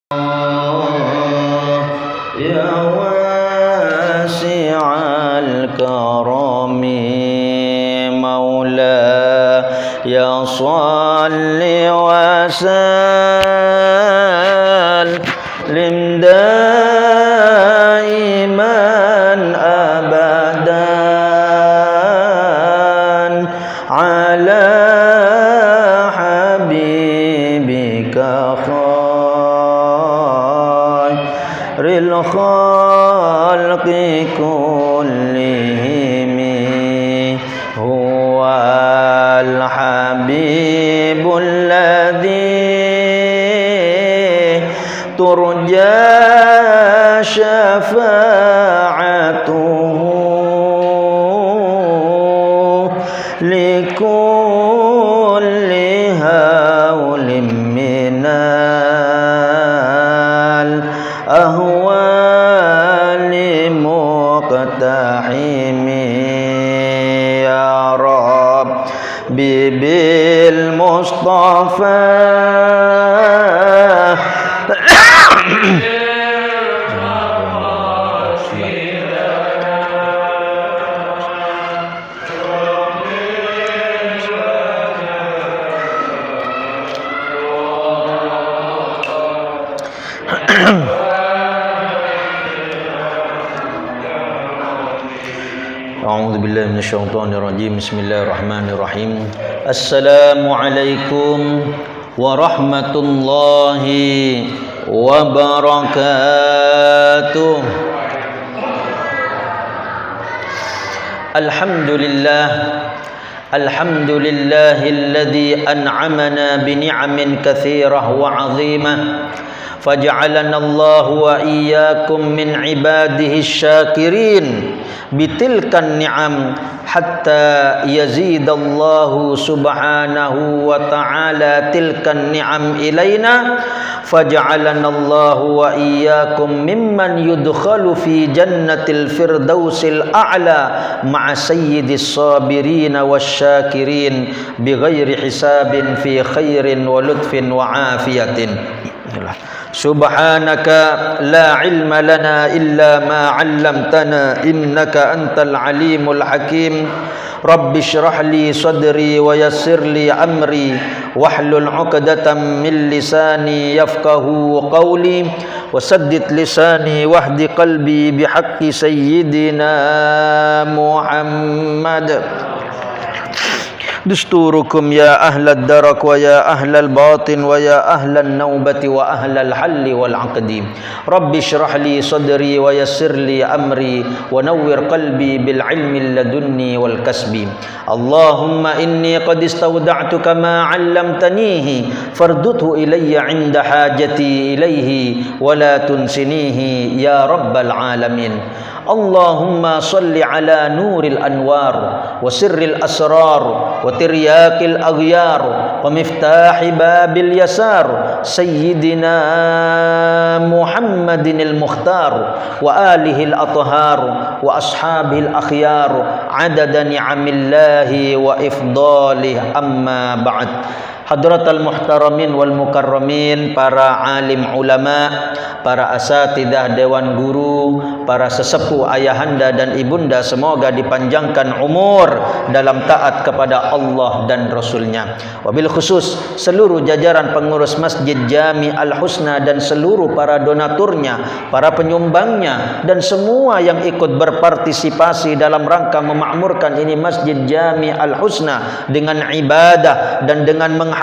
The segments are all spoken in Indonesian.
يا واسع الكرم مولاي صل وسلم دائما أبدا على حبيبك خير الخلق كلهم هو الحبيب الذي ترجى شفاعته لكل هول من الأهوال مقتحم يا رب بالمصطفى A'udzu billahi minasyaitonir rajim. Bismillahirrahmanirrahim. Assalamualaikum warahmatullahi wabarakatuh. Alhamdulillahilladzi an'amana bi ni'amin katsirah wa 'azimah. فجعلنا الله وإياكم من عباده الشاكرين بتلك النعم حتى يزيد الله سبحانه وتعالى تلك النعم إلينا فجعلنا الله وإياكم ممن يدخل في جنة الفردوس الأعلى مع سيد الصابرين والشاكرين بغير حساب في خير ولطف وعافية. Subhanaka la ilma lana illa ma 'allamtana innaka antal alimul hakim. Rabbi shrah li sadri wa yassir li amri wahlul 'uqdatam min lisani yafqahu qawli wa saddid lisani wahdi qalbi bihaqqi sayyidina Muhammad. Dusturukum ya ahlad darak wa ya ahlal batin wa ya ahlal naubati wa ahlal halli wal aqdi. Rabbi shrah li sadri wa yassir li amri wa nawwir qalbi bil ilmi ladunni wal kasbi. Allahumma inni qad istawda'tuka ma 'allamtanihi farduthu ilayya 'inda hajati ilayhi wa la tunsinihi ya rabbal alamin. Allahumma salli ala nuril anwar wa sirril asrar wa tiryakil aghyar wa miftahi babil yasar sayyidina Muhammadinil mukhtar wa alihil athhar wa ashabil akhyar adada ni'amillahi wa ifdalih amma ba'd. Hadratal muhtaramin wal mukarramin, para alim ulama, para asatidah dewan guru, para sesepuh ayahanda dan ibunda, semoga dipanjangkan umur dalam taat kepada Allah dan Rasulnya. Wabil khusus seluruh jajaran pengurus Masjid Jami Al-Husna dan seluruh para donaturnya, para penyumbangnya, dan semua yang ikut berpartisipasi dalam rangka memakmurkan ini Masjid Jami Al-Husna dengan ibadah dan dengan menghadiri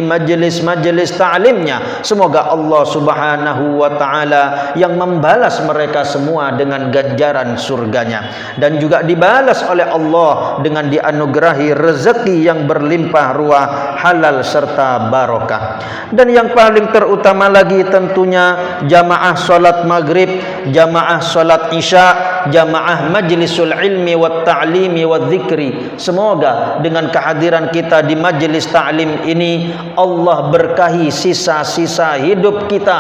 majelis-majelis ta'limnya. Semoga Allah Subhanahu wa ta'ala yang membalas mereka semua dengan ganjaran surganya, dan juga dibalas oleh Allah dengan dianugerahi rezeki yang berlimpah ruah, halal serta barokah. Dan yang paling terutama lagi tentunya jamaah salat maghrib, jamaah salat isya, jamaah majlisul ilmi wat ta'limi wat dzikri. Semoga dengan kehadiran kita di majelis ta'lim ini Allah berkahi sisa-sisa hidup kita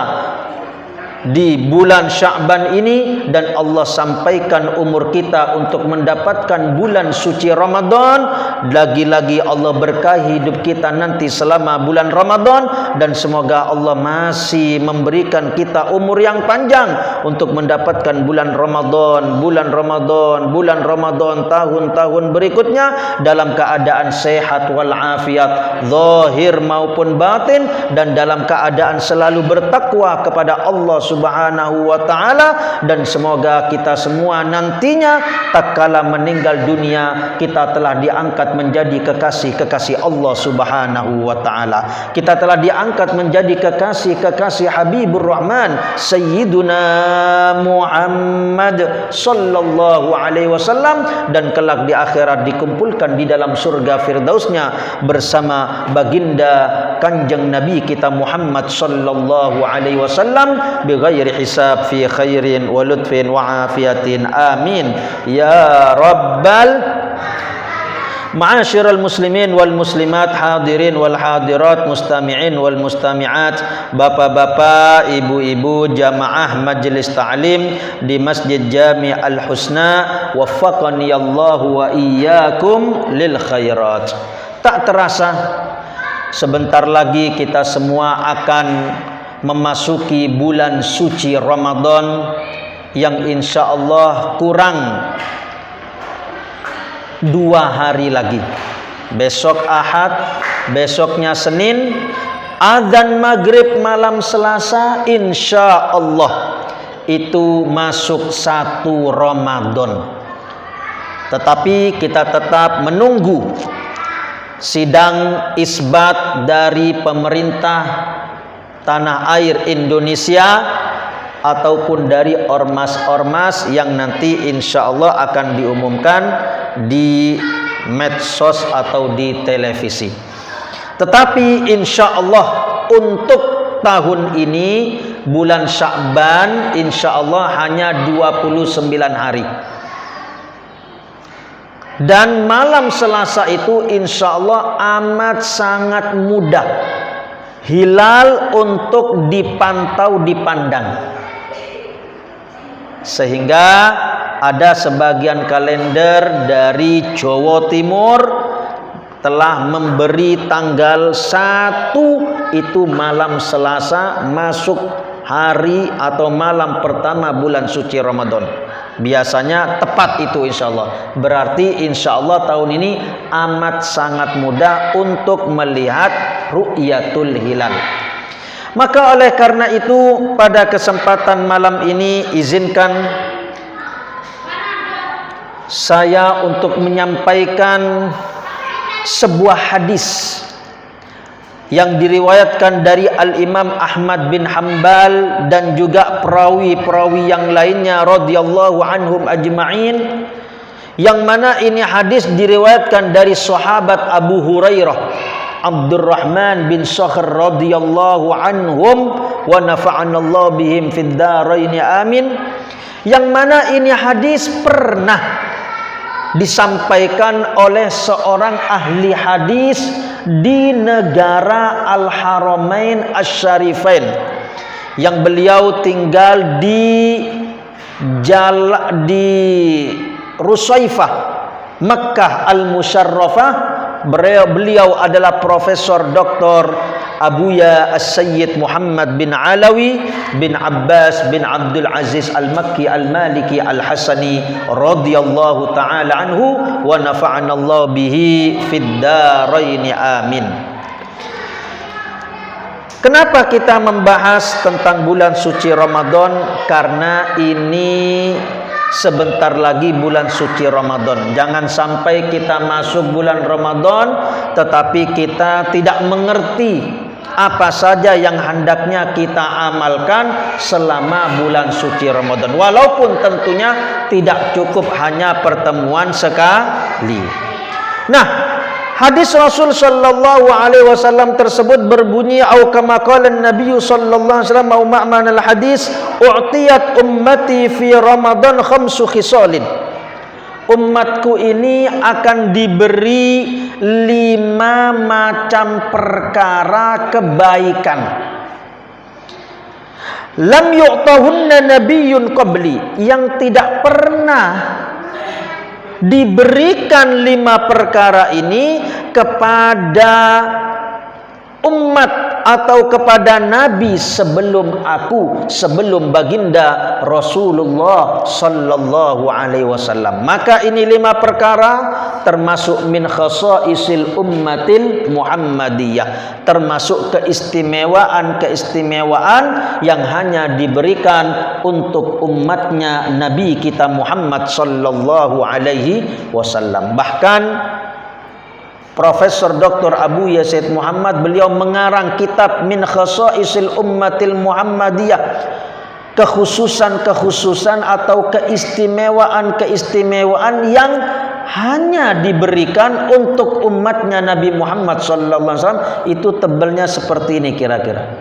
di bulan Sya'ban ini, dan Allah sampaikan umur kita untuk mendapatkan bulan suci Ramadan. Lagi-lagi Allah berkahi hidup kita nanti selama bulan Ramadan, dan semoga Allah masih memberikan kita umur yang panjang untuk mendapatkan bulan Ramadan, tahun-tahun berikutnya dalam keadaan sehat walafiat zahir maupun batin, dan dalam keadaan selalu bertakwa kepada Allah Subhanahu wa taala. Dan semoga kita semua nantinya tatkala meninggal dunia kita telah diangkat menjadi kekasih-kekasih Allah Subhanahu wa taala. Kita telah diangkat menjadi kekasih-kekasih Habibur Rahman Sayyiduna Muhammad sallallahu alaihi wasallam, dan kelak di akhirat dikumpulkan di dalam surga firdausnya bersama baginda kanjeng Nabi kita Muhammad sallallahu alaihi wasallam bighairi hisab fi khairin wa lutfin wa afiyatin amin ya rabbal. Ma'asyiral muslimin wal muslimat, hadirin wal hadirat, mustami'in wal mustami'at, bapak-bapak, ibu-ibu, jamaah majelis ta'lim di Masjid Jami' Al-Husna, waffaqani Allah wa iyyakum lil khairat. Tak terasa sebentar lagi kita semua akan memasuki bulan suci Ramadan yang insya Allah kurang 2 hari lagi. Besok Ahad, besoknya Senin, azan maghrib malam Selasa, insya Allah itu masuk 1 Ramadan. Tetapi kita tetap menunggu sidang isbat dari pemerintah tanah air Indonesia ataupun dari ormas-ormas yang nanti insya Allah akan diumumkan di medsos atau di televisi. Tetapi insya Allah untuk tahun ini bulan Sya'ban insya Allah hanya 29 hari. Dan malam Selasa itu insya Allah amat sangat mudah hilal untuk dipantau, dipandang. Sehingga ada sebagian kalender dari Jawa Timur telah memberi tanggal 1 itu malam Selasa masuk hari atau malam pertama bulan suci Ramadan. Biasanya tepat itu insya Allah. Berarti insya Allah tahun ini amat sangat mudah untuk melihat ru'yatul hilal. Maka oleh karena itu pada kesempatan malam ini izinkan saya untuk menyampaikan sebuah hadis yang diriwayatkan dari Al-Imam Ahmad bin Hanbal dan juga perawi-perawi yang lainnya radhiyallahu anhum ajma'in, yang mana ini hadis diriwayatkan dari sahabat Abu Hurairah Abdurrahman bin Sakhr radhiyallahu anhum wa nafa'anallahu bihim fid dharain amin, yang mana ini hadis pernah disampaikan oleh seorang ahli hadis di negara Al-Haramain Asy-Syarifain, yang beliau tinggal di Rusaifah, Makkah Al-Musyarrafah. Beliau adalah Profesor Dr. Abuya As-Sayyid Muhammad bin Alawi bin Abbas bin Abdul Aziz Al-Makki Al-Maliki Al-Hasani radhiyallahu ta'ala anhu wa nafa'anallahu bihi fid dharain amin. Kenapa kita membahas tentang bulan suci Ramadan? Karena ini sebentar lagi bulan suci Ramadan. Jangan sampai kita masuk bulan Ramadan tetapi kita tidak mengerti apa saja yang hendaknya kita amalkan selama bulan suci Ramadan. Walaupun tentunya tidak cukup hanya pertemuan sekali. Nah, hadis Rasul sallallahu alaihi wasallam tersebut berbunyi au kama qala an-nabiy sallallahu alaihi wasallam au ma'na al-hadis u'tiyat ummati fi Ramadan khamsu khisalin. Umatku ini akan diberi 5 macam perkara kebaikan. lam yu'tahunna nabiyyun qabli, yang tidak pernah diberikan 5 perkara ini kepada umat atau kepada nabi sebelum aku, sebelum baginda Rasulullah sallallahu alaihi wasallam. Maka ini 5 perkara termasuk min khasaisil ummatil Muhammadiyah, termasuk keistimewaan yang hanya diberikan untuk umatnya Nabi kita Muhammad sallallahu alaihi wasallam. Bahkan Profesor Dr. Abu Yazid Muhammad, beliau mengarang kitab Min Khasaisil Ummatil Muhammadiyah, kekhususan atau keistimewaan yang hanya diberikan untuk umatnya Nabi Muhammad SAW. Itu tebalnya seperti ini kira-kira,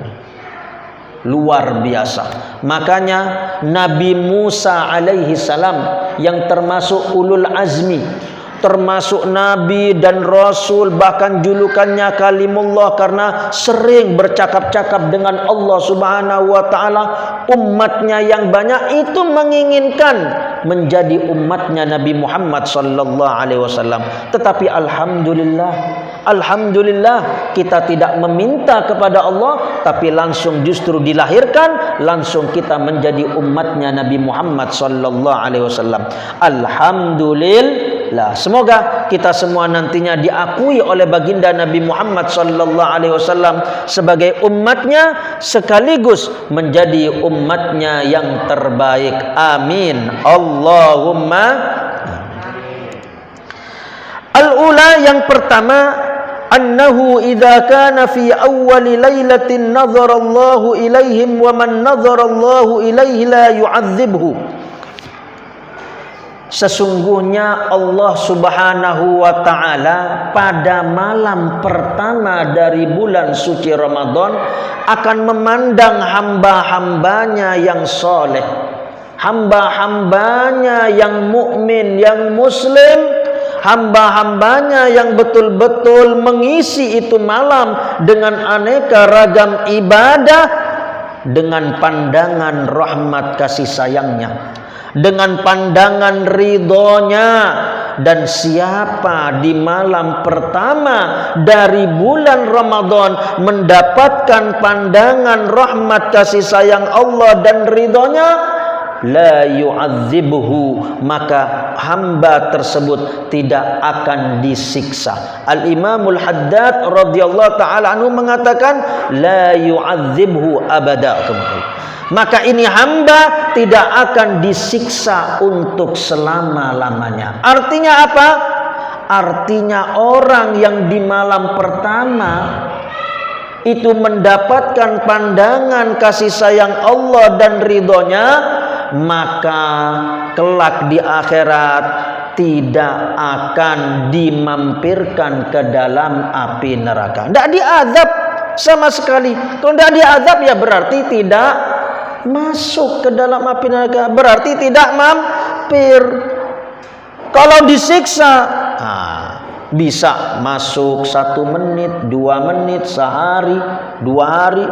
luar biasa. Makanya Nabi Musa alaihi salam yang termasuk ulul azmi, termasuk nabi dan rasul, bahkan julukannya kalimullah karena sering bercakap-cakap dengan Allah Subhanahu wa taala, umatnya yang banyak itu menginginkan menjadi umatnya Nabi Muhammad sallallahu alaihi wasallam. Tetapi alhamdulillah kita tidak meminta kepada Allah, tapi langsung justru dilahirkan, langsung kita menjadi umatnya Nabi Muhammad sallallahu alaihi wasallam. Alhamdulillah. Semoga kita semua nantinya diakui oleh baginda Nabi Muhammad sallallahu alaihi wasallam sebagai umatnya, sekaligus menjadi umatnya yang terbaik. Amin. Allahumma. Al-ula, yang pertama, annahu idza kana fi awwali lailatin nazara Allahu ilaihim wa man nazara Allahu ilaihi la yu'adzibhu. Sesungguhnya Allah Subhanahu wa ta'ala pada malam pertama dari bulan suci Ramadan akan memandang hamba-hambanya yang soleh, hamba-hambanya yang mukmin, yang muslim, hamba-hambanya yang betul-betul mengisi itu malam dengan aneka ragam ibadah, dengan pandangan rahmat kasih sayangnya, dengan pandangan ridhonya. Dan siapa di malam pertama dari bulan Ramadan mendapatkan pandangan rahmat kasih sayang Allah dan ridhonya, la yu'adzibhu, maka hamba tersebut tidak akan disiksa. Al-Imamul Haddad radhiyallahu ta'ala anhu mengatakan la yu'adzibhu abada, maka ini hamba tidak akan disiksa untuk selama-lamanya. Artinya apa? Artinya orang yang di malam pertama itu mendapatkan pandangan kasih sayang Allah dan ridhonya, maka kelak di akhirat tidak akan dimampirkan ke dalam api neraka. Tidak diazab sama sekali. Kalau tidak diazab ya berarti tidak masuk ke dalam api neraka, berarti tidak mampir. Kalau disiksa, bisa masuk 1 menit, 2 menit, sehari, 2 hari.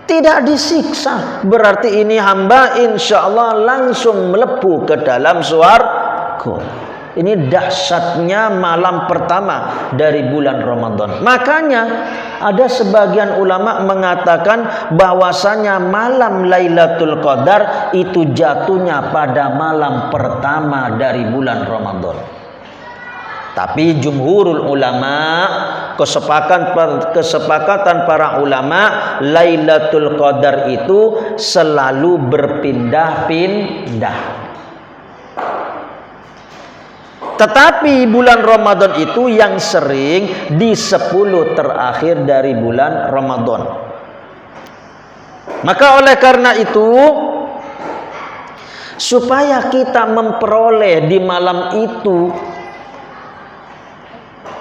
Tidak disiksa, berarti ini hamba insya Allah langsung melepuh ke dalam surga. Ini dahsyatnya malam pertama dari bulan Ramadan. Makanya ada sebagian ulama mengatakan bahwasanya malam Lailatul Qadar itu jatuhnya pada malam pertama dari bulan Ramadan. Tapi jumhurul ulama, kesepakatan para ulama, Lailatul Qadar itu selalu berpindah-pindah. Tetapi bulan Ramadan itu yang sering di 10 terakhir dari bulan Ramadan. Maka oleh karena itu, supaya kita memperoleh di malam itu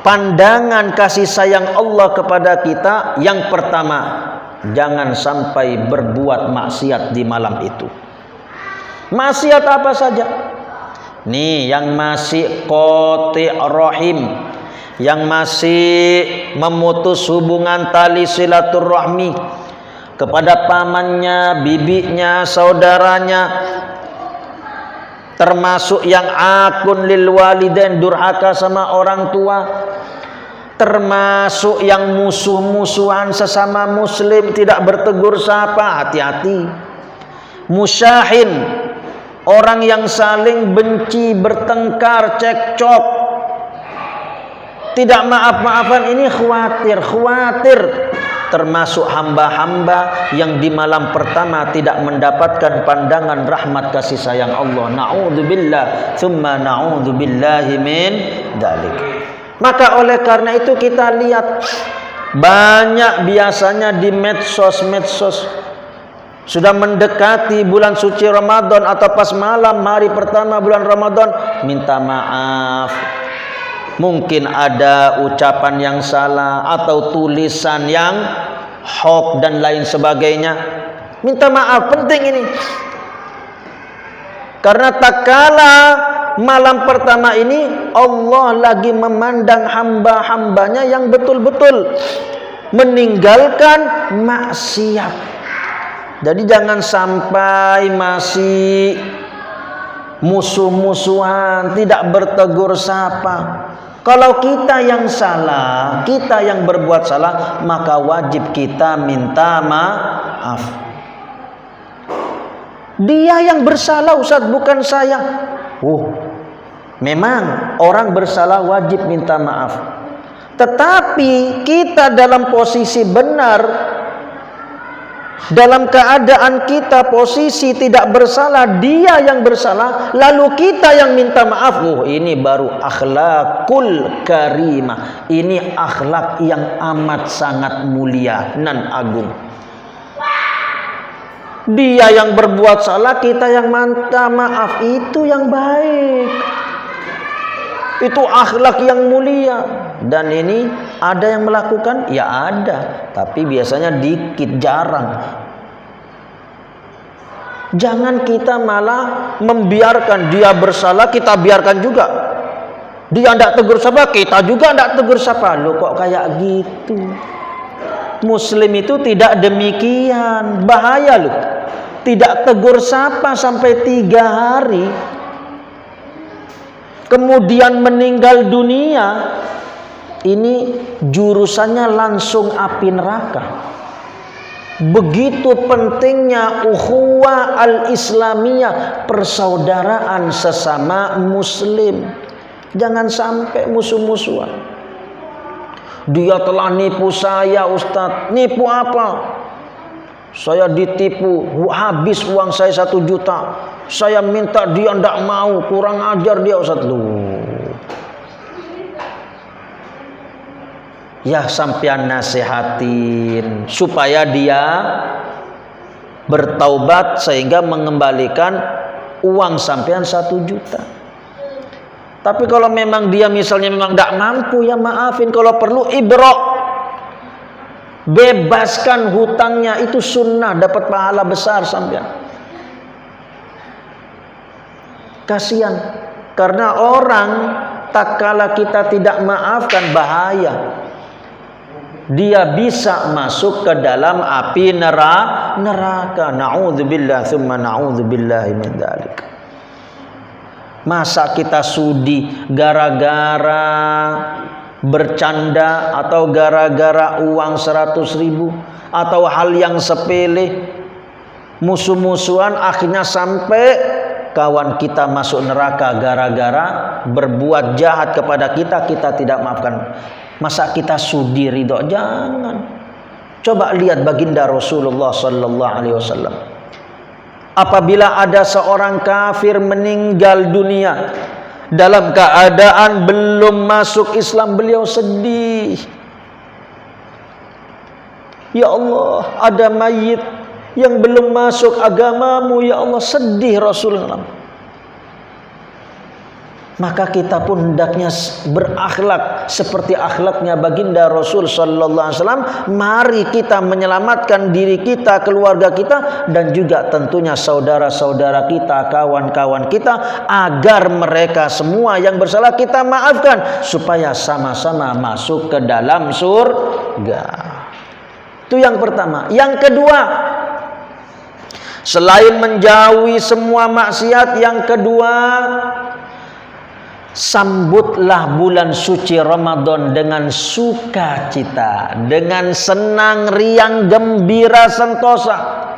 pandangan kasih sayang Allah kepada kita, yang pertama, jangan sampai berbuat maksiat di malam itu. Maksiat apa saja? Nih, yang masih qati' rahim, yang masih memutus hubungan tali silaturahmi, kepada pamannya, bibinya, saudaranya, termasuk yang akun lil walidain, durhaka sama orang tua, termasuk yang musuh-musuhan sesama muslim, tidak bertegur sapa, hati-hati. Musyahin, orang yang saling benci, bertengkar, cekcok, tidak maaf-maafan, ini khawatir. Termasuk hamba-hamba yang di malam pertama tidak mendapatkan pandangan rahmat kasih sayang Allah. Na'udzubillah, thumma na'udzubillahi min dzalik. Maka oleh karena itu kita lihat banyak biasanya di medsos sudah mendekati bulan suci Ramadan atau pas malam hari pertama bulan Ramadan, minta maaf. Mungkin ada ucapan yang salah atau tulisan yang hoax dan lain sebagainya. Minta maaf, penting ini. Karena tak kala malam pertama ini Allah lagi memandang hamba-hambanya yang betul-betul meninggalkan maksiat. Jadi jangan sampai masih musuh-musuhan, tidak bertegur sapa. Kalau kita yang salah, kita yang berbuat salah, maka wajib kita minta maaf. Dia yang bersalah, Ustaz, bukan saya. Memang orang bersalah wajib minta maaf. Tetapi kita dalam posisi benar, dalam keadaan kita posisi tidak bersalah, dia yang bersalah, lalu kita yang minta maaf. Ini baru akhlakul karimah. Ini akhlak yang amat sangat mulia nan agung. Dia yang berbuat salah, kita yang minta maaf, itu yang baik. Itu akhlak yang mulia. Dan ini ada yang melakukan? Ya ada, tapi biasanya dikit, jarang. Jangan kita malah membiarkan dia bersalah, kita biarkan juga. Dia tidak tegur sapa, kita juga tidak tegur sapa. Loh, kok kayak gitu? Muslim itu tidak demikian. Bahaya loh. Tidak tegur sapa sampai 3 hari, kemudian meninggal dunia, ini jurusannya langsung api neraka. Begitu pentingnya ukhuwah al-islamiyah, persaudaraan sesama muslim. Jangan sampai musuh-musuhan. Dia telah nipu saya, Ustaz. Nipu apa? Saya ditipu, habis uang saya 1 juta. Saya minta, dia tidak mau, kurang ajar dia, Ustaz. Ya sampean nasihatin supaya dia bertaubat sehingga mengembalikan uang sampean 1 juta. Tapi kalau memang dia misalnya memang tidak mampu, ya maafin. Kalau perlu ibrok, bebaskan hutangnya, itu sunnah, dapat pahala besar sampean. Kasihan, karena orang tak kala kita tidak maafkan, bahaya. Dia bisa masuk ke dalam api neraka. Na'udzubillah, thumma na'udzubillahi min dzalik. Masa kita sudi gara-gara bercanda atau gara-gara uang 100.000 atau hal yang sepele, musuh-musuhan, akhirnya sampai kawan kita masuk neraka gara-gara berbuat jahat kepada kita, kita tidak maafkan. Masa kita sudi ridho? Jangan. Coba lihat baginda Rasulullah sallallahu alaihi wasallam. Apabila ada seorang kafir meninggal dunia dalam keadaan belum masuk Islam, beliau sedih. Ya Allah, ada mayit yang belum masuk agamamu, ya Allah, sedih Rasulullah. Maka kita pun hendaknya berakhlak seperti akhlaknya baginda Rasul sallallahu alaihi wasallam. Mari kita menyelamatkan diri kita, keluarga kita, dan juga tentunya saudara-saudara kita, kawan-kawan kita, agar mereka semua yang bersalah kita maafkan supaya sama-sama masuk ke dalam surga. Itu yang pertama. Yang kedua, selain menjauhi semua maksiat, yang kedua, sambutlah bulan suci Ramadan dengan sukacita, dengan senang, riang, gembira, sentosa.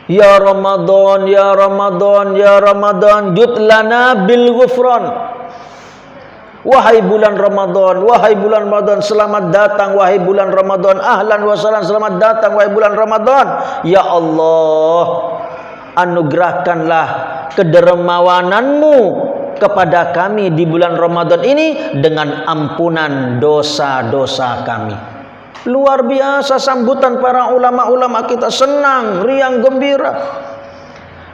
Ya Ramadan, ya Ramadan, ya Ramadan, jutlana bil ghufran. Wahai bulan Ramadan, wahai bulan Ramadan, selamat datang wahai bulan Ramadan. Ahlan wa sahlan, selamat datang wahai bulan Ramadan. Ya Allah, anugerahkanlah kedermawananmu kepada kami di bulan Ramadan ini dengan ampunan dosa-dosa kami. Luar biasa sambutan para ulama-ulama kita, senang, riang, gembira.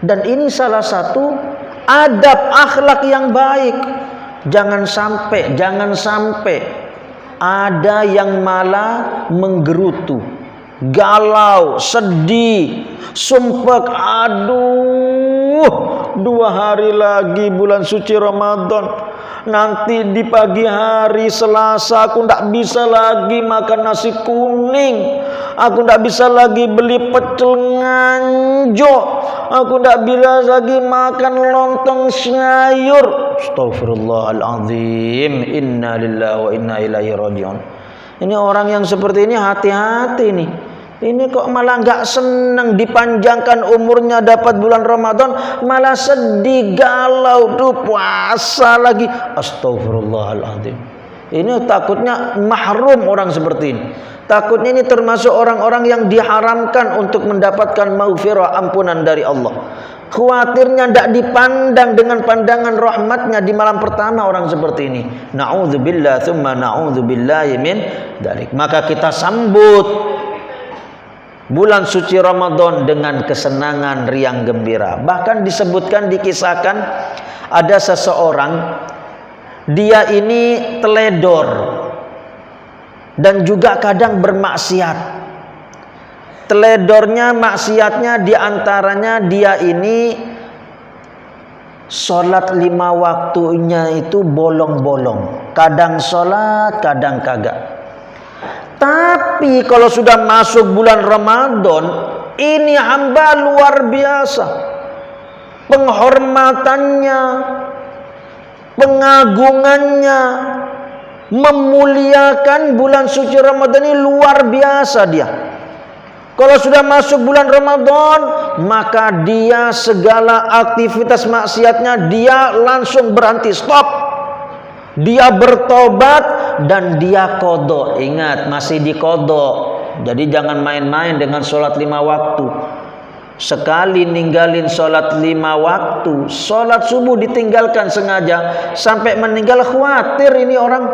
Dan ini salah satu adab akhlak yang baik. Jangan sampai ada yang malah menggerutu, galau, sedih, sumpek. Aduh, 2 hari lagi bulan suci Ramadan. Nanti di pagi hari Selasa aku tidak bisa lagi makan nasi kuning. Aku tidak bisa lagi beli pecel nganjo. Aku tidak bisa lagi makan lontong sayur. Astaghfirullahaladzim. Inna lillahi wa inna ilaihi raji'un. Ini orang yang seperti ini hati-hati nih. Ini kok malah nggak senang dipanjangkan umurnya dapat bulan Ramadan, malah sedih, galau, tuh puasa lagi. Astagfirullahaladzim. Ini takutnya mahrum orang seperti ini. Takutnya ini termasuk orang-orang yang diharamkan untuk mendapatkan maghfirah, ampunan dari Allah. Khawatirnya tidak dipandang dengan pandangan rahmatnya di malam pertama orang seperti ini. Na'udzubillah tsumma na'udzubillahi min dzalik. Maka kita sambut bulan suci Ramadan dengan kesenangan, riang, gembira. Bahkan disebutkan, dikisahkan ada seseorang, dia ini teledor dan juga kadang bermaksiat. Teledornya, maksiatnya diantaranya dia ini sholat 5 waktunya itu bolong-bolong. Kadang sholat, kadang kagak. Tapi kalau sudah masuk bulan Ramadan, ini hamba luar biasa. Penghormatannya, pengagungannya, memuliakan bulan suci Ramadan ini luar biasa dia. Kalau sudah masuk bulan Ramadan, maka dia segala aktivitas maksiatnya dia langsung berhenti, stop. Dia bertobat dan dia qadha. Ingat, masih di qadha. Jadi jangan main-main dengan sholat 5 waktu. Sekali ninggalin sholat 5 waktu, sholat subuh ditinggalkan sengaja sampai meninggal, khawatir ini orang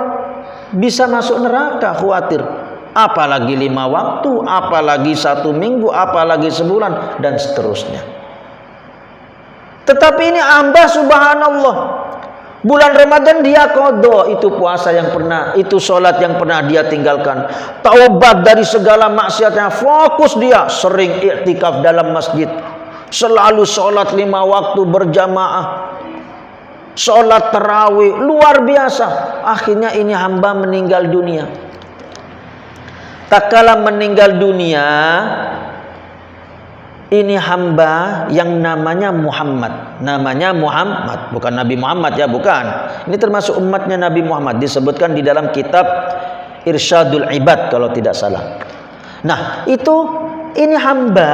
bisa masuk neraka, khawatir. Apalagi 5 waktu, apalagi 1 minggu, apalagi sebulan, dan seterusnya. Tetapi ini hamba subhanallah, bulan Ramadan dia qadha, itu puasa yang pernah, itu sholat yang pernah dia tinggalkan. Taubat dari segala maksiatnya, fokus dia, sering iktikaf dalam masjid. Selalu sholat 5 waktu berjamaah. Sholat tarawih, luar biasa. Akhirnya ini hamba meninggal dunia. Tak kala meninggal dunia, ini hamba yang namanya Muhammad. Namanya Muhammad, bukan Nabi Muhammad ya, bukan. Ini termasuk umatnya Nabi Muhammad, disebutkan di dalam kitab Irsyadul Ibad kalau tidak salah. Nah, ini hamba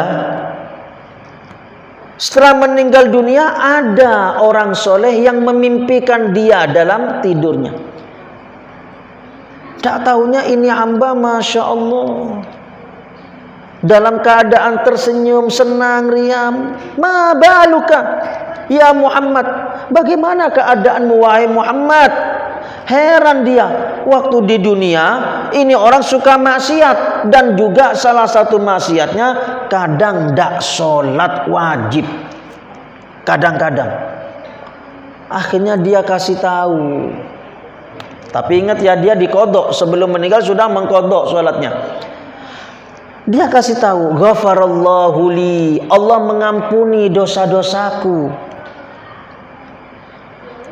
setelah meninggal dunia ada orang soleh yang memimpikan dia dalam tidurnya. Tak tahunya ini hamba, Masya Allah, dalam keadaan tersenyum, senang, riang. Ma baluka ya Muhammad, bagaimana keadaanmu wahai Muhammad? Heran dia, waktu di dunia ini orang suka maksiat, dan juga salah satu maksiatnya kadang tidak sholat wajib. Kadang-kadang. Akhirnya dia kasih tahu. Tapi ingat ya, dia diqadha, sebelum meninggal sudah mengqadha sholatnya. Dia kasih tahu, ghafarallahu li, Allah mengampuni dosa-dosaku.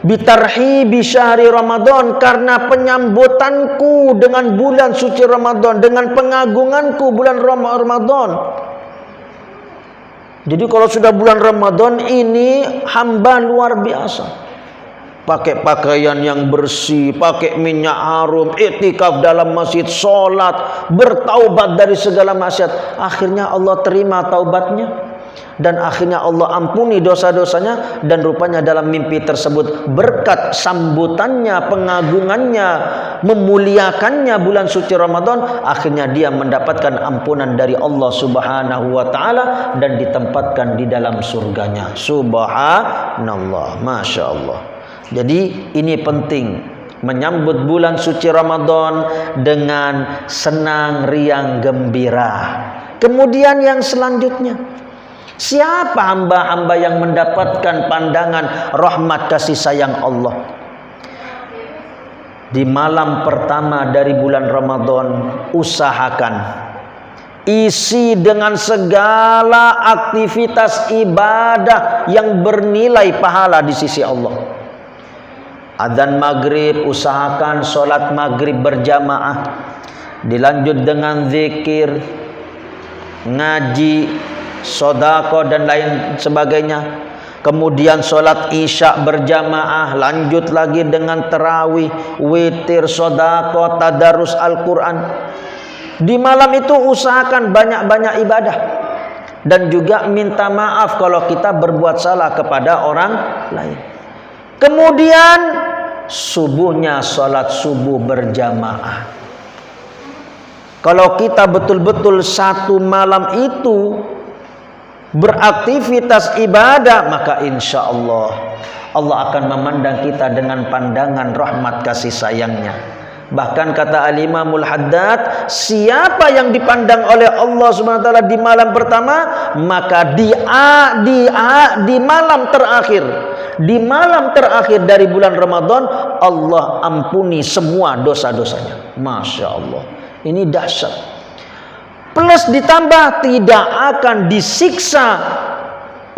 bitarhibi syahri Ramadan, karena penyambutanku dengan bulan suci Ramadan, dengan pengagunganku bulan Ramadan. Jadi kalau sudah bulan Ramadan ini hamba luar biasa. Pakai pakaian yang bersih, pakai minyak harum, iktikaf dalam masjid, sholat, bertaubat dari segala maksiat. Akhirnya Allah terima taubatnya. Dan akhirnya Allah ampuni dosa-dosanya. Dan rupanya dalam mimpi tersebut, berkat sambutannya, pengagungannya, memuliakannya bulan suci Ramadan, akhirnya dia mendapatkan ampunan dari Allah subhanahu wa ta'ala dan ditempatkan di dalam surganya. Subhanallah, Masya Allah. Jadi ini penting, menyambut bulan suci Ramadan dengan senang, riang, gembira. Kemudian yang selanjutnya, siapa hamba-hamba yang mendapatkan pandangan rahmat kasih sayang Allah? Di malam pertama dari bulan Ramadan, usahakan isi dengan segala aktivitas ibadah yang bernilai pahala di sisi Allah. Adzan maghrib, usahakan sholat maghrib berjamaah, dilanjut dengan zikir, ngaji, sodako dan lain sebagainya. Kemudian sholat isya berjamaah, lanjut lagi dengan tarawih, witir, sodako, tadarus Al-Quran. Di malam itu usahakan banyak-banyak ibadah. Dan juga minta maaf kalau kita berbuat salah kepada orang lain. Kemudian subuhnya sholat subuh berjamaah. Kalau kita betul-betul satu malam itu beraktivitas ibadah, maka insya Allah Allah akan memandang kita dengan pandangan rahmat kasih sayangnya. Bahkan kata Al-Imamul Haddad, siapa yang dipandang oleh Allah Subhanahu wa taala di malam pertama, maka di malam terakhir dari bulan Ramadan, Allah ampuni semua dosa-dosanya. Masya Allah, ini dahsyat. Plus ditambah tidak akan disiksa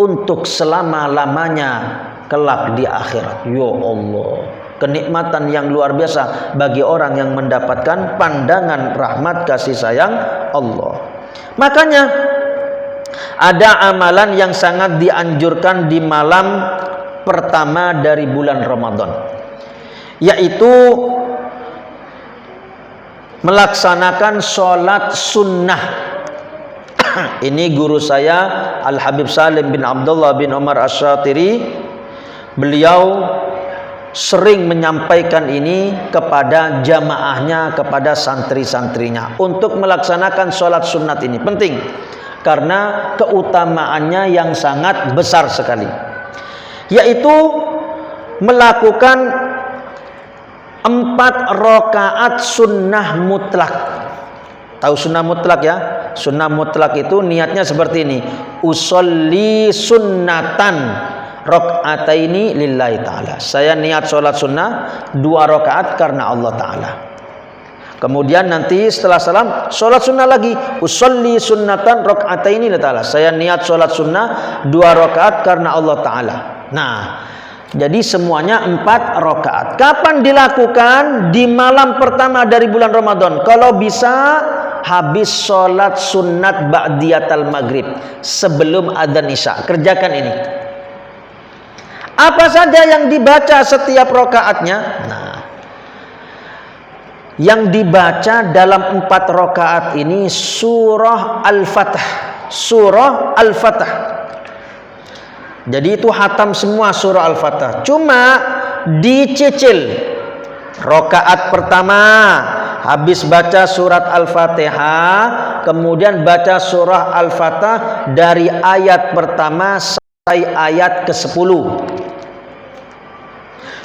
untuk selama-lamanya kelak di akhirat. Ya Allah, kenikmatan yang luar biasa bagi orang yang mendapatkan pandangan rahmat kasih sayang Allah. Makanya ada amalan yang sangat dianjurkan di malam pertama dari bulan Ramadan, yaitu melaksanakan sholat sunnah. Ini guru saya Al-Habib Salim bin Abdullah bin Umar Asy-Syatiri, beliau sering menyampaikan ini kepada jamaahnya, kepada santri-santrinya untuk melaksanakan sholat sunat ini. Penting karena keutamaannya yang sangat besar sekali, yaitu melakukan 4 rakaat sunnah mutlak. Tahu sunnah mutlak ya? Sunnah mutlak itu niatnya seperti ini: usolli sunnatan rakaataini lillahi ta'ala. Saya niat sholat sunnah 2 rakaat karena Allah Ta'ala. Kemudian nanti setelah salam sholat sunnah lagi, usolli sunnatan rakaataini lillahi ta'ala. Saya niat sholat sunnah 2 rakaat karena Allah Ta'ala. Nah, jadi semuanya 4 rakaat. Kapan dilakukan? Di malam pertama dari bulan Ramadan. Kalau bisa habis sholat sunat ba'diyatal maghrib, sebelum adzan isya. Kerjakan ini. Apa saja yang dibaca setiap rakaatnya? Nah, yang dibaca dalam 4 rakaat ini surah Al-Fatah. Surah Al-Fatah. Jadi itu hatam semua surah Al-Fatah. Cuma dicicil. Rakaat pertama habis baca surat Al-Fatihah, kemudian baca surah Al-Fatah dari ayat pertama sampai ayat ke-10.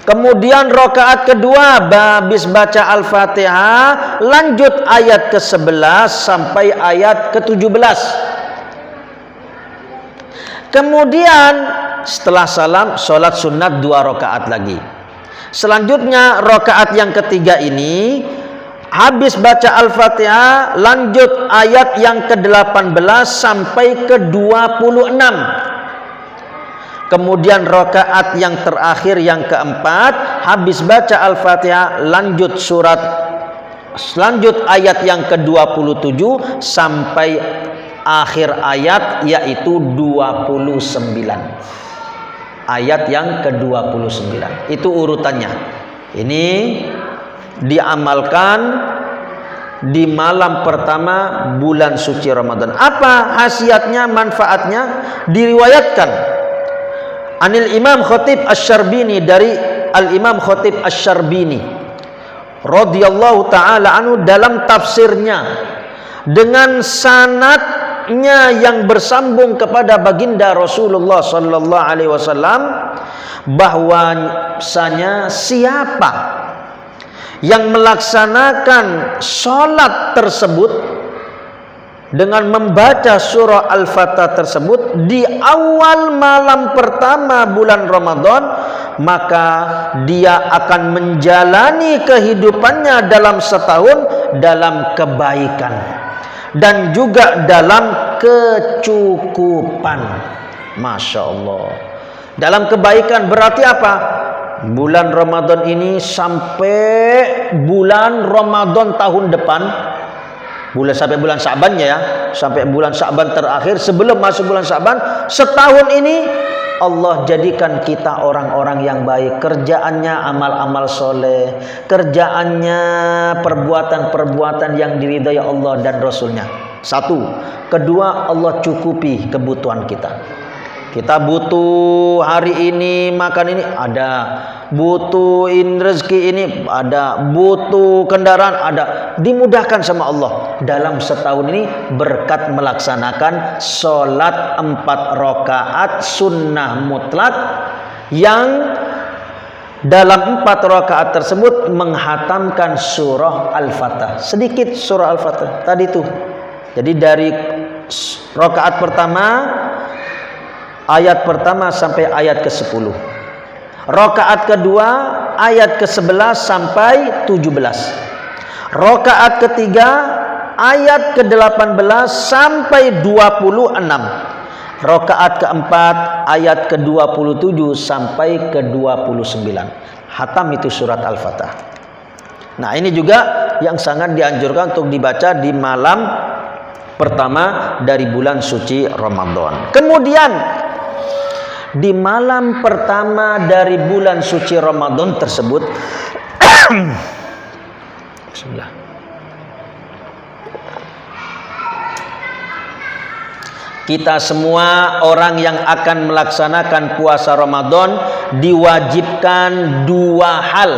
Kemudian rakaat kedua habis baca Al-Fatihah, lanjut ayat ke-11 sampai ayat ke-17. Kemudian setelah salam sholat sunat 2 rakaat lagi. Selanjutnya rakaat yang ketiga ini habis baca Al-Fatihah, lanjut ayat yang ke-18 sampai ke-26. Kemudian rakaat yang terakhir yang keempat, habis baca Al-Fatihah lanjut ayat yang ke-27 sampai akhir ayat, yaitu 29. Ayat yang ke-29. Itu urutannya. Ini diamalkan di malam pertama bulan suci Ramadan. Apa khasiatnya, manfaatnya? Diriwayatkan Anil Imam Khatib Asy-Syarbini, dari Al-Imam Khatib Asy-Syarbini radhiyallahu taala anhu dalam tafsirnya dengan sanadnya yang bersambung kepada baginda Rasulullah sallallahu alaihi wasallam, bahwasanya siapa yang melaksanakan sholat tersebut dengan membaca surah Al-Fatihah tersebut di awal malam pertama bulan Ramadan, maka dia akan menjalani kehidupannya dalam setahun dalam kebaikan dan juga dalam kecukupan. Masya Allah. Dalam kebaikan berarti apa? Bulan Ramadan ini sampai bulan Ramadan tahun depan, sampai bulan Sya'bannya ya, sampai bulan Sya'ban terakhir, sebelum masuk bulan Sya'ban, setahun ini Allah jadikan kita orang-orang yang baik. Kerjaannya amal-amal soleh, kerjaannya perbuatan-perbuatan yang diridhai Allah dan Rasulnya. Satu. Kedua, Allah cukupi kebutuhan kita. Kita butuh hari ini makan ini ada, butuh rezeki ini ada, butuh kendaraan ada, dimudahkan sama Allah dalam setahun ini berkat melaksanakan sholat 4 rakaat sunnah mutlak yang dalam 4 rakaat tersebut menghatamkan surah Al-Fatihah. Sedikit surah Al-Fatihah tadi tuh. Jadi dari rakaat pertama, ayat pertama sampai ayat ke-10. Rakaat kedua ayat ke-11 sampai 17. Rakaat ketiga ayat ke-18 sampai 26. Rakaat keempat ayat ke-27 sampai ke-29. Hatam itu surat Al-Fatihah. Nah, ini juga yang sangat dianjurkan untuk dibaca di malam pertama dari bulan suci Ramadan. Kemudian di malam pertama dari bulan suci Ramadan tersebut Bismillah, kita semua orang yang akan melaksanakan puasa Ramadan diwajibkan 2 hal.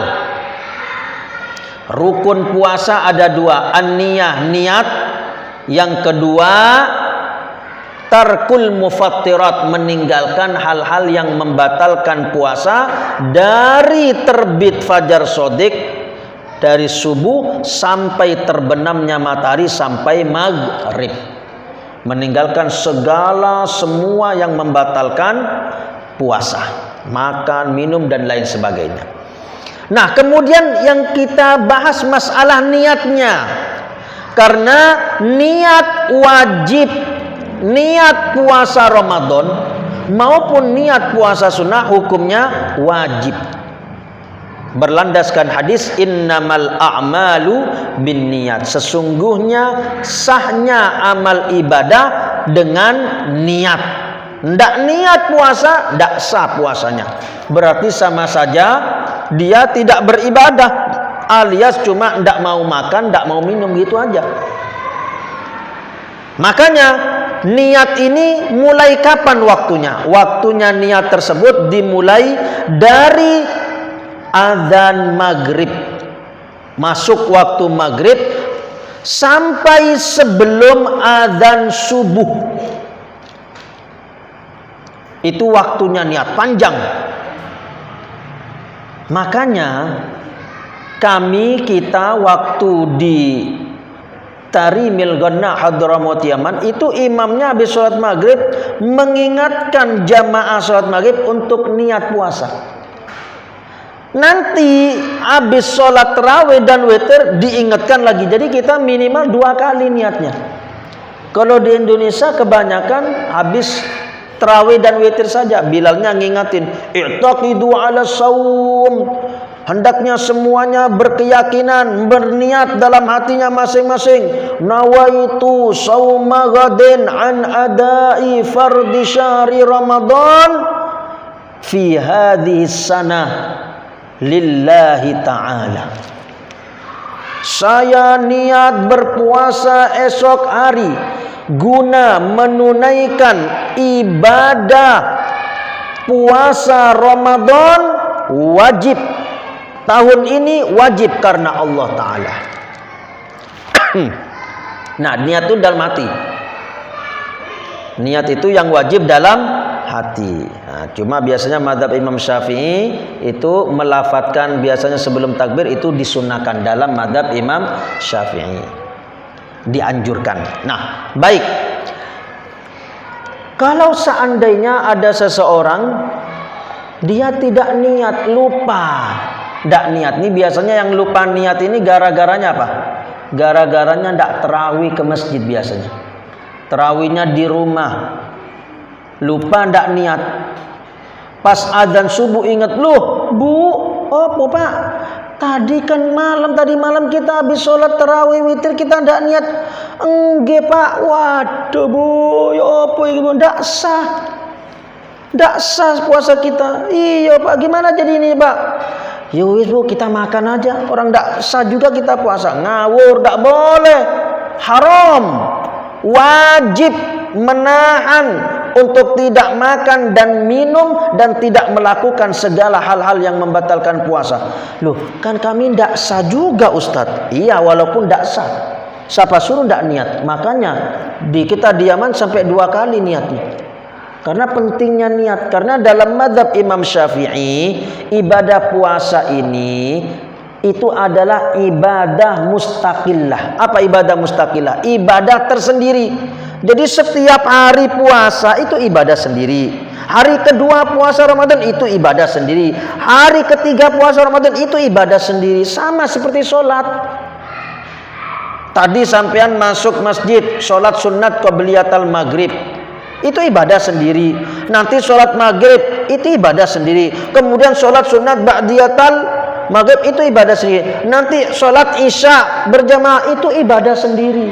Rukun puasa ada 2, an-niyah, niat. Yang kedua, tarkul mufattirat, meninggalkan hal-hal yang membatalkan puasa dari terbit fajar shodiq, dari subuh sampai terbenamnya matahari sampai maghrib. Meninggalkan semua yang membatalkan puasa, makan, minum dan lain sebagainya. Nah, kemudian yang kita bahas masalah niatnya, karena niat wajib, niat puasa Ramadan maupun niat puasa sunnah hukumnya wajib. Berlandaskan hadis innamal a'malu binniyat. Sesungguhnya sahnya amal ibadah dengan niat. Ndak niat puasa, ndak sah puasanya. Berarti sama saja dia tidak beribadah, alias cuma ndak mau makan, ndak mau minum gitu aja. Makanya niat ini mulai kapan waktunya? Waktunya niat tersebut dimulai dari azan maghrib. Masuk waktu maghrib sampai sebelum azan subuh. Itu waktunya niat panjang. Makanya kita waktu di Tarimil Ghanna Hadramaut Yaman itu imamnya habis sholat maghrib mengingatkan jamaah sholat maghrib untuk niat puasa. Nanti habis sholat tarawih dan witir diingatkan lagi. Jadi kita minimal 2 kali niatnya. Kalau di Indonesia kebanyakan habis tarawih dan witir saja. Bilalnya ngingatin, i'taqidu ala saum. Hendaknya semuanya berkeyakinan, berniat dalam hatinya masing-masing. Nawaitu sauma ghadin an adai fardhi syahri Ramadan fi hadhihi sanah lillahi ta'ala. Saya niat berpuasa esok hari guna menunaikan ibadah puasa Ramadan wajib. Tahun ini wajib karena Allah Ta'ala. Nah, niat itu dalam hati. Niat itu yang wajib dalam hati. Nah, cuma biasanya mazhab Imam Syafi'i itu melafadzkan biasanya sebelum takbir itu disunahkan dalam mazhab Imam Syafi'i. Dianjurkan. Nah, baik. Kalau seandainya ada seseorang dia tidak niat, lupa. Tidak niat. Ini biasanya yang lupa niat ini gara-garanya apa? Gara-garanya tidak terawih ke masjid biasanya. Terawihnya di rumah. Lupa tidak niat. Pas azan subuh ingat, loh bu, apa pak? Tadi malam kita habis sholat terawih witir kita tidak niat. Enggak pak, waduh bu, ya apa ini bu, tidak sah. Tidak sah puasa kita. Iya pak, gimana jadi ini pak? Yowis bu, kita makan aja. Orang tidak sah juga kita puasa. Ngawur, tidak boleh. Haram. Wajib menahan untuk tidak makan dan minum dan tidak melakukan segala hal-hal yang membatalkan puasa. Loh, kan kami tidak sah juga Ustadz. Iya, walaupun tidak sah. Siapa suruh tidak niat? Makanya kita diaman sampai 2 kali niatnya. Karena pentingnya niat. Karena dalam mazhab Imam Syafi'i, ibadah puasa ini itu adalah ibadah mustaqillah. Apa ibadah mustaqillah? Ibadah tersendiri. Jadi setiap hari puasa itu ibadah sendiri. Hari kedua puasa Ramadan itu ibadah sendiri. Hari ketiga puasa Ramadan itu ibadah sendiri. Sama seperti sholat. Tadi sampean masuk masjid, sholat sunat qabliyatal maghrib. Itu ibadah sendiri. Nanti sholat maghrib itu ibadah sendiri. Kemudian sholat sunat ba'diyatal maghrib itu ibadah sendiri. Nanti sholat isya berjamaah itu ibadah sendiri.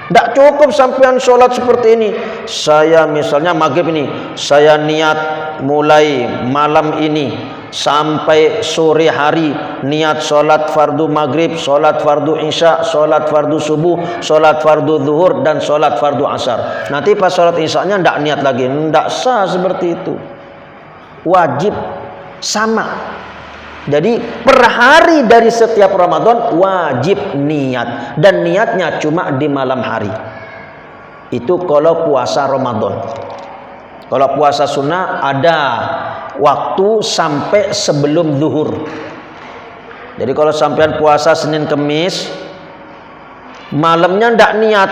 Tidak cukup sampean sholat seperti ini. Saya misalnya maghrib ini, saya niat mulai malam ini sampai sore hari niat sholat fardu maghrib, sholat fardu isya, sholat fardu subuh, sholat fardu zuhur dan sholat fardu asar. Nanti pas sholat isyanya tidak niat lagi, tidak sah seperti itu. Wajib sama. Jadi per hari dari setiap Ramadan wajib niat, dan niatnya cuma di malam hari. Itu kalau puasa Ramadan. Kalau puasa sunnah ada waktu sampai sebelum zuhur. Jadi kalau sampean puasa Senin Kemis, malamnya ndak niat,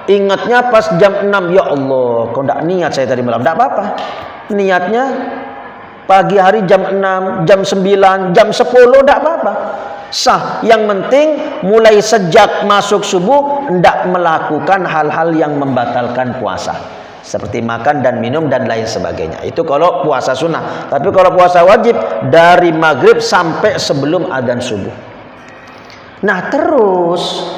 ingatnya pas jam 6, ya Allah, kok ndak niat saya tadi malam. Ndak apa-apa. Niatnya pagi hari jam 6, jam 9, jam 10 ndak apa-apa. Sah. Yang penting mulai sejak masuk subuh ndak melakukan hal-hal yang membatalkan puasa. Seperti makan dan minum dan lain sebagainya. Itu kalau puasa sunnah. Tapi kalau puasa wajib dari maghrib sampai sebelum adzan subuh. Nah terus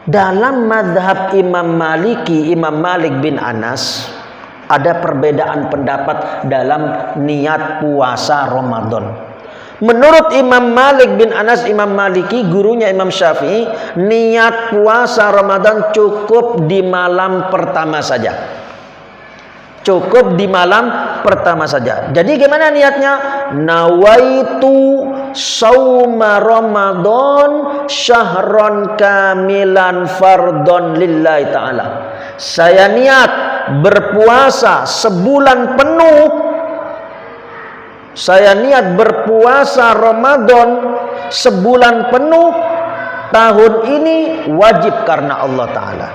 dalam madhab Imam Maliki, Imam Malik bin Anas, ada perbedaan pendapat dalam niat puasa Ramadan. Menurut Imam Malik bin Anas, Imam Maliki, gurunya Imam Syafi'i, niat puasa Ramadan cukup di malam pertama saja. Cukup di malam pertama saja. Jadi gimana niatnya? Nawaitu sauma Ramadan syahron kamilan fardon lillahi ta'ala. Saya niat berpuasa sebulan penuh. Saya niat berpuasa Ramadan sebulan penuh tahun ini wajib karena Allah Ta'ala.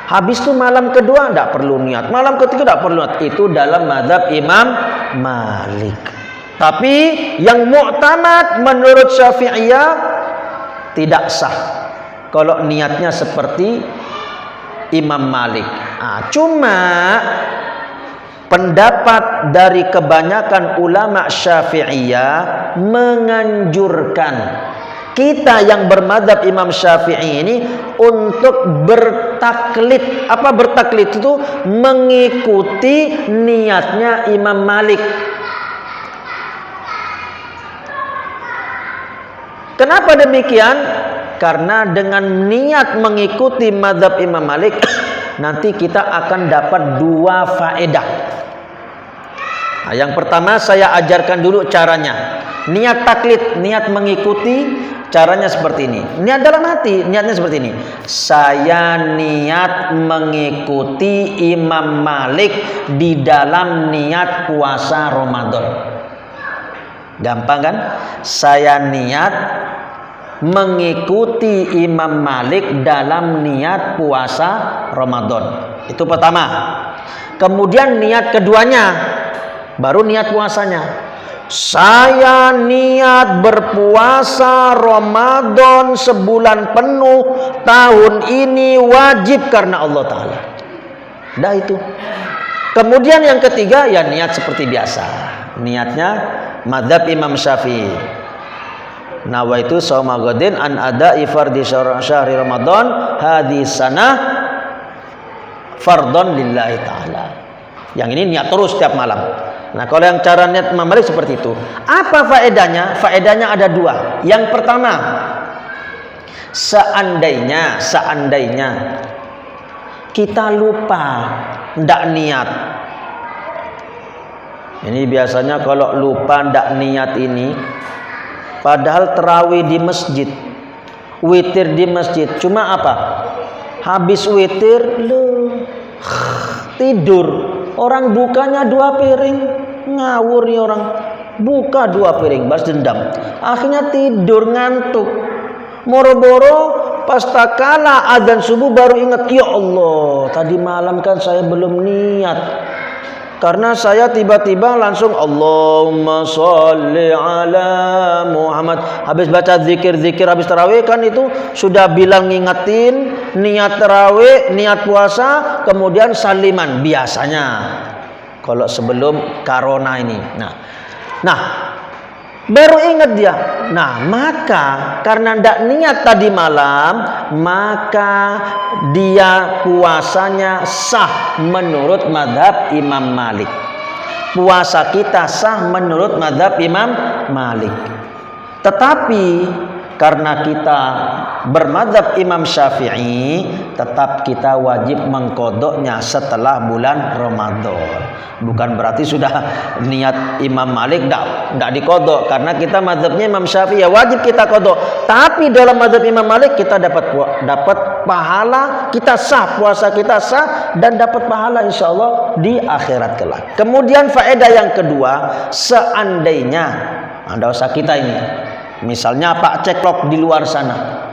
Habis itu malam kedua tidak perlu niat, malam ketiga tidak perlu niat. Itu dalam mazhab Imam Malik. Tapi yang mu'tamad menurut Syafi'iyah tidak sah kalau niatnya seperti Imam Malik. Cuma pendapat dari kebanyakan ulama Syafi'iyah menganjurkan kita yang bermadzhab Imam Syafi'i ini untuk bertaklid. Apa bertaklid itu? Mengikuti niatnya Imam Malik. Kenapa demikian? Karena dengan niat mengikuti madzhab Imam Malik nanti kita akan dapat dua faedah. Yang pertama saya ajarkan dulu caranya. Niat taklid, niat mengikuti, caranya seperti ini. Niat dalam hati, niatnya seperti ini. Saya niat mengikuti Imam Malik di dalam niat puasa Ramadan. Gampang kan? Saya niat mengikuti Imam Malik dalam niat puasa Ramadan. Itu pertama. Kemudian niat keduanya, baru niat puasanya. Saya niat berpuasa Ramadan sebulan penuh tahun ini wajib karena Allah Ta'ala. Dah itu. Kemudian yang ketiga ya niat seperti biasa. Niatnya madzhab Imam Syafi'i. Nawaitu shauma ghadin an ada'i fardhi syahri Ramadan hadhihi sanah fardhon lillahi ta'ala. Yang ini niat terus setiap malam. Nah, kalau yang cara niat Imam Malik seperti itu. Apa faedahnya? Faedahnya ada dua. Yang pertama, seandainya kita lupa ndak niat. Ini biasanya kalau lupa ndak niat ini, padahal terawih di masjid, witir di masjid, cuma apa? Habis witir, tidur. Orang bukanya 2 piring, ngawur nih orang. Buka 2 piring, balas dendam. Akhirnya tidur ngantuk. Moro-moro pas tak kala adzan subuh baru ingat, ya Allah, tadi malam kan saya belum niat. Karena saya tiba-tiba langsung Allahumma sholli ala Muhammad. Habis baca zikir-zikir habis tarawih kan itu sudah bilang ngingetin niat tarawih, niat puasa, kemudian saliman biasanya. Kalau sebelum corona ini. Nah, baru ingat dia. Nah, maka karena ndak niat tadi malam, maka dia puasanya sah menurut mazhab Imam Malik. Puasa kita sah menurut mazhab Imam Malik. Tetapi karena kita bermadzhab Imam Syafi'i, tetap kita wajib mengkodoknya setelah bulan Ramadan. Bukan berarti sudah niat Imam Malik tidak dikodok, karena kita mazhabnya Imam Syafi'i ya wajib kita kodok. Tapi dalam mazhab Imam Malik kita dapat pahala, kita sah, puasa kita sah dan dapat pahala insya Allah di akhirat kelak. Kemudian faedah yang kedua, seandainya Anda usah kita ini, misalnya Pak Ceklok di luar sana.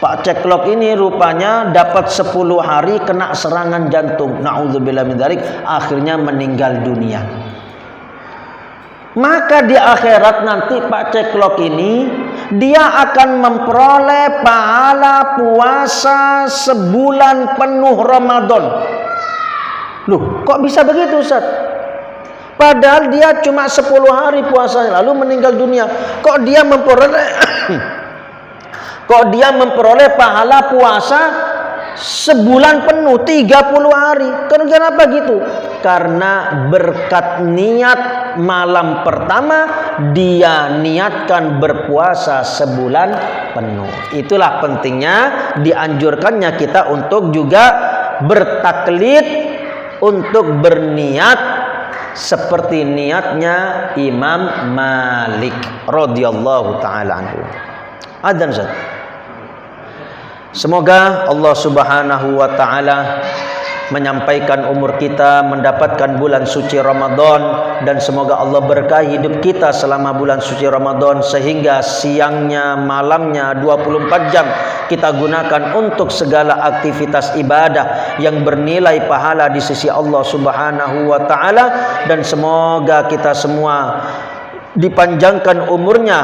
Pak Ceklok ini rupanya dapat 10 hari kena serangan jantung. Na'udzubillah min dzalik, akhirnya meninggal dunia. Maka di akhirat nanti Pak Ceklok ini dia akan memperoleh pahala puasa sebulan penuh Ramadan. Loh, kok bisa begitu, Ustaz? Padahal dia cuma 10 hari puasanya lalu meninggal dunia. Kok dia memperoleh pahala puasa sebulan penuh 30 hari. Kenapa gitu? Karena berkat niat malam pertama dia niatkan berpuasa sebulan penuh. Itulah pentingnya dianjurkannya kita untuk juga bertaklid, untuk berniat seperti niatnya Imam Malik radhiyallahu taala anhu. Adzan Ustaz. Semoga Allah Subhanahu wa taala menyampaikan umur kita mendapatkan bulan suci Ramadan, dan semoga Allah berkahi hidup kita selama bulan suci Ramadan sehingga siangnya, malamnya 24 jam kita gunakan untuk segala aktivitas ibadah yang bernilai pahala di sisi Allah Subhanahu wa taala, dan semoga kita semua dipanjangkan umurnya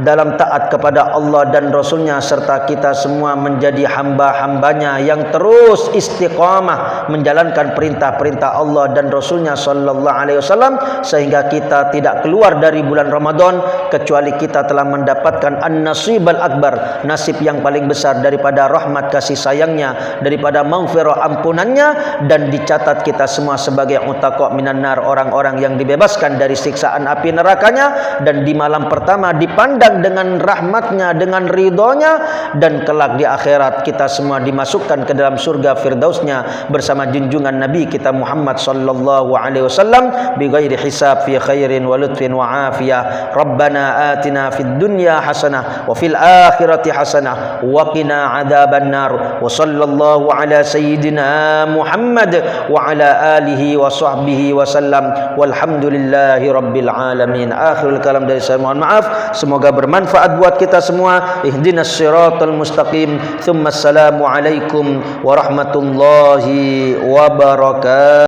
dalam taat kepada Allah dan Rasulnya, serta kita semua menjadi hamba-hambanya yang terus istiqamah menjalankan perintah-perintah Allah dan Rasulnya sallallahu alaihi wasallam, sehingga kita tidak keluar dari bulan Ramadan kecuali kita telah mendapatkan an-nasibal akbar, nasib yang paling besar daripada rahmat kasih sayangnya, daripada maghfirah ampunannya, dan dicatat kita semua sebagai utaqa minan nar, orang-orang yang dibebaskan dari siksaan api nerakanya, dan di malam pertama dipandang dengan rahmatnya, dengan ridhonya, dan kelak di akhirat kita semua dimasukkan ke dalam surga firdausnya bersama junjungan Nabi kita Muhammad sallallahu alaihi wasallam bighairi hisab fi khairin wa lutfin wa afiyah. Rabbana atina fid dunya hasanah wa fil akhirati hasanah wa qina adzaban nar. Wa sallallahu ala sayyidina Muhammad wa ala alihi wa sahbihi wa sallam walhamdulillahi rabbil alamin. Akhirul kalam dari saya, mohon maaf, semoga bermanfaat buat kita semua. Ihdinas siratal mustaqim. Tsumma assalamu alaikum warahmatullahi wabarakatuh.